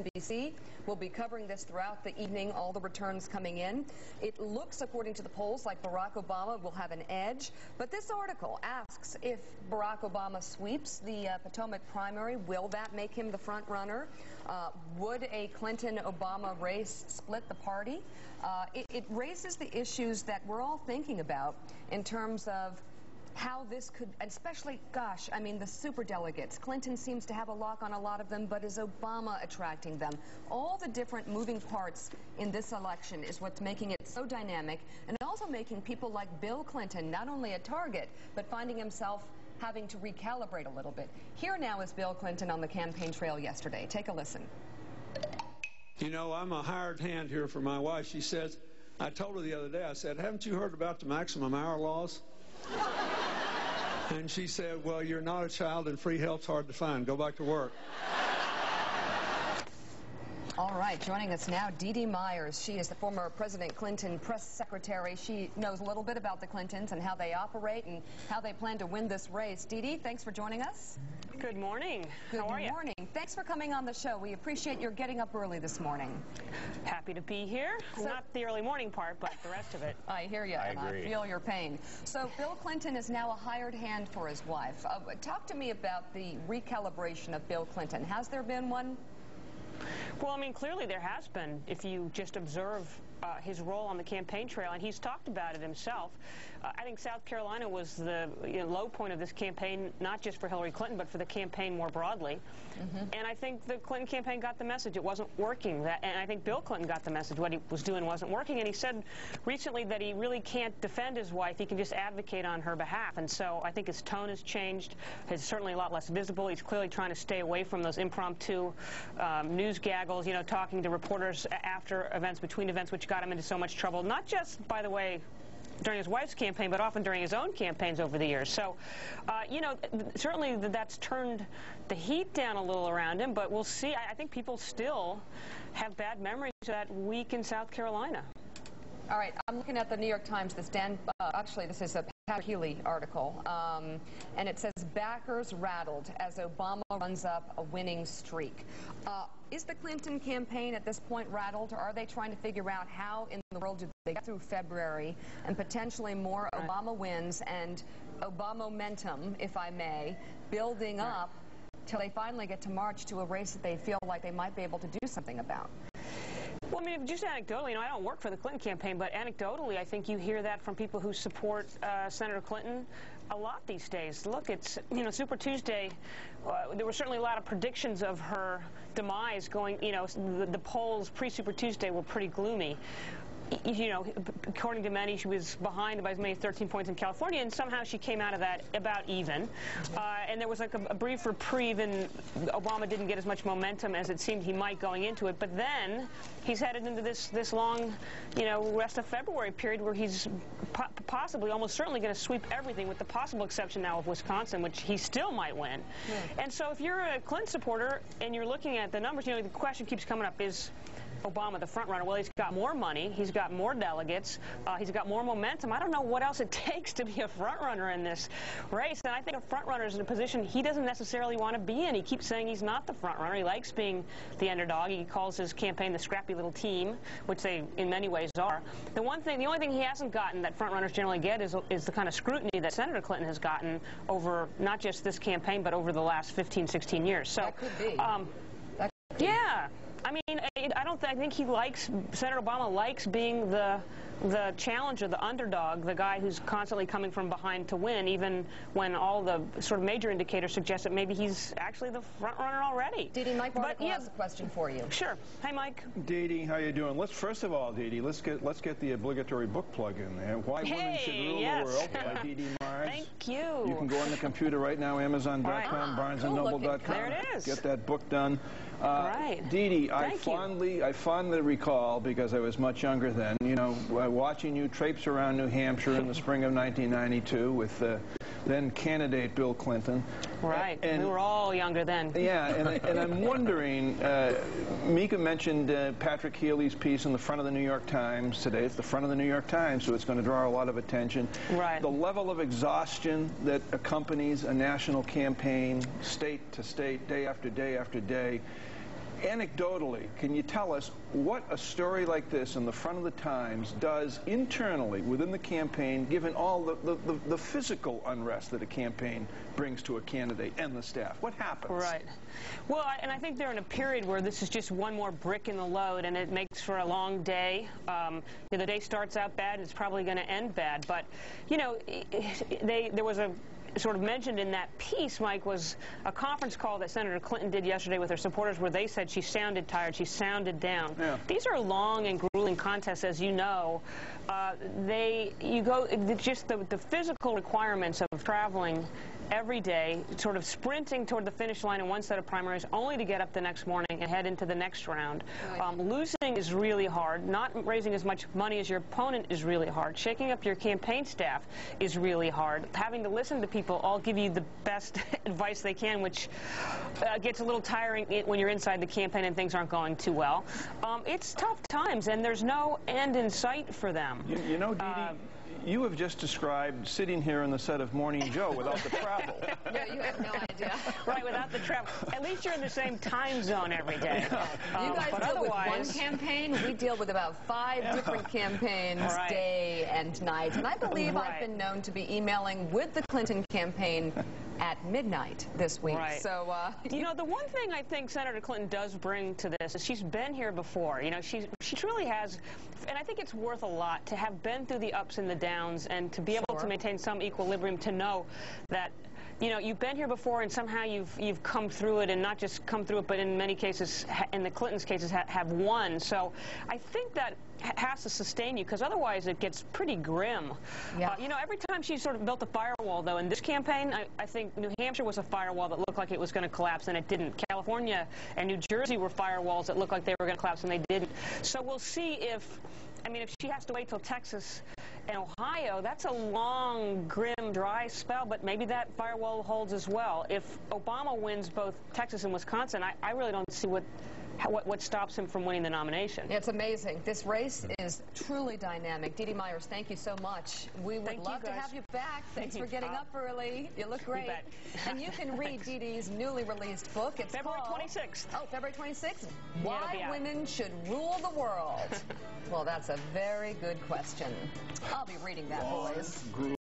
NBC will be covering this throughout the evening, all the returns coming in. It looks, according to the polls, like Barack Obama will have an edge. But this article asks if Barack Obama sweeps the Potomac primary, will that make him the front runner? Would a Clinton-Obama race split the party? It raises the issues that we're all thinking about in terms of how this could, especially, gosh, I mean, the superdelegates. Clinton seems to have a lock on a lot of them, but is Obama attracting them? All the different moving parts in this election is what's making it so dynamic, and also making people like Bill Clinton not only a target, but finding himself having to recalibrate a little bit. Here now is Bill Clinton on the campaign trail yesterday. Take a listen. You know, I'm a hired hand here for my wife. She says, I told her the other day, I said, haven't you heard about the maximum hour laws? And she said, well, you're not a child and free help's hard to find. Go back to work. All right, joining us now, Dee Dee Myers. She is the former President Clinton press secretary. She knows a little bit about the Clintons and how they operate and how they plan to win this race. Dee Dee, thanks for joining us. Good morning. How are you? Good morning. Thanks for coming on the show. We appreciate your getting up early this morning. Happy to be here. So, not the early morning part, but the rest of it. I hear you, and I feel your pain. So Bill Clinton is now a hired hand for his wife. Talk to me about the recalibration of Bill Clinton. Has there been one? Well, I mean, clearly there has been, if you just observe his role on the campaign trail, and he's talked about it himself. I think South Carolina was the low point of this campaign, not just for Hillary Clinton, but for the campaign more broadly. And I think the Clinton campaign got the message. It wasn't working. And I think Bill Clinton got the message. What he was doing wasn't working. And he said recently that he really can't defend his wife. He can just advocate on her behalf. And so I think his tone has changed. He's certainly a lot less visible. He's clearly trying to stay away from those impromptu news gaggles, you know, talking to reporters after events, between events, which got him into so much trouble. Not just, by the way, during his wife's campaign, but often during his own campaigns over the years. So, you know, certainly that's turned the heat down a little around him, but we'll see. I think people still have bad memories of that week in South Carolina. All right, I'm looking at the New York Times, actually this is a Patrick Healy article, and it says, backers rattled as Obama runs up a winning streak. Is the Clinton campaign at this point rattled, or are they trying to figure out how in the world do they get through February and potentially more Obama wins and Obama momentum, if I may, building up till they finally get to March to a race that they feel like they might be able to do something about? Well, I mean, just anecdotally, you know, I don't work for the Clinton campaign, but anecdotally, I think you hear that from people who support Senator Clinton a lot these days. Look, it's, you know, Super Tuesday, there were certainly a lot of predictions of her demise going, you know, the polls pre-Super Tuesday were pretty gloomy. You know, according to many, she was behind by as many as 13 points in California, and somehow she came out of that about even. And there was like a brief reprieve, and Obama didn't get as much momentum as it seemed he might going into it. But then he's headed into this long, you know, rest of February period where he's possibly, almost certainly going to sweep everything, with the possible exception now of Wisconsin, which he still might win. And so if you're a Clinton supporter and you're looking at the numbers, you know, the question keeps coming up, is Obama the front runner? Well, he's got more money, he's got more delegates, he's got more momentum. I don't know what else it takes to be a front runner in this race, and I think a front runner is in a position he doesn't necessarily want to be in. He keeps saying he's not the front runner. He likes being the underdog. He calls his campaign the scrappy little team, which they in many ways are. The only thing he hasn't gotten that front runners generally get is the kind of scrutiny that Senator Clinton has gotten over not just this campaign but over the last 15, 16 years. So that could be. Yeah. I mean, I think Senator Obama likes being the challenger, the underdog, the guy who's constantly coming from behind to win, even when all the sort of major indicators suggest that maybe he's actually the front runner already. Dee Dee, Mike Barticle has a question for you. Sure. Hi, Mike. Dee Dee, how you doing? First of all, Dee Dee, let's get the obligatory book plug in there. Why Women Should Rule the World by Dee Dee Myers. Thank you. You can go on the computer right now, Amazon.com, BarnesandNoble.com. There it is. Get that book done. Right. Dee Dee, I fondly recall, because I was much younger then, you know, watching you traipse around New Hampshire in the spring of 1992 with then candidate Bill Clinton. Right. And we were all younger then. Yeah, and I'm wondering, Mika mentioned Patrick Healy's piece in the front of the New York Times today. It's the front of the New York Times, so it's going to draw a lot of attention. Right. The level of exhaustion that accompanies a national campaign, state to state, day after day after day. Anecdotally, can you tell us what a story like this in the front of the Times does internally within the campaign, given all the physical unrest that a campaign brings to a candidate and the staff? What happens? Right. Well, and I think they're in a period where this is just one more brick in the load, and it makes for a long day. The day starts out bad, and it's probably going to end bad. But, you know, there was a sort of mentioned in that piece, Mike, was a conference call that Senator Clinton did yesterday with her supporters where they said she sounded tired, she sounded down. Yeah. These are long and grueling contests, as you know. Just the physical requirements of traveling every day, sort of sprinting toward the finish line in one set of primaries, only to get up the next morning and head into the next round. Right. Losing is really hard. Not raising as much money as your opponent is really hard. Shaking up your campaign staff is really hard. Having to listen to people all give you the best advice they can, which gets a little tiring when you're inside the campaign and things aren't going too well. It's tough times, and there's no end in sight for them. You know, Dee Dee, you have just described sitting here in the set of Morning Joe without the travel. No, you have no idea. Right, without the travel. At least you're in the same time zone every day. You guys deal with one campaign. We deal with about 5 different campaigns, Right. day and night. And I believe I've been known to be emailing with the Clinton campaign at midnight this week. Right. So, you know, the one thing I think Senator Clinton does bring to this is she's been here before. You know, she truly has, and I think it's worth a lot to have been through the ups and the downs and to be able to maintain some equilibrium, to know that, you know, you've been here before and somehow you've come through it, and not just come through it, but in many cases, in the Clintons' cases, have won. So I think that has to sustain you, because otherwise it gets pretty grim. Yeah. You know, every time she sort of built a firewall, though, in this campaign, I think New Hampshire was a firewall that looked like it was going to collapse, and it didn't. California and New Jersey were firewalls that looked like they were going to collapse, and they didn't. So we'll see if she has to wait till Texas and Ohio, that's a long, grim, dry spell, but maybe that firewall holds as well. If Obama wins both Texas and Wisconsin, I really don't see what stops him from winning the nomination. it's amazing. This race is truly dynamic. Dee Dee Myers, thank you so much. We would love to have you back. Thanks for getting up early. You look great. And you can read Dee Dee's newly released book. It's February called 26th. Oh, February 26th. Why Women Should Rule the World. Well, that's a very good question. I'll be reading that, boys.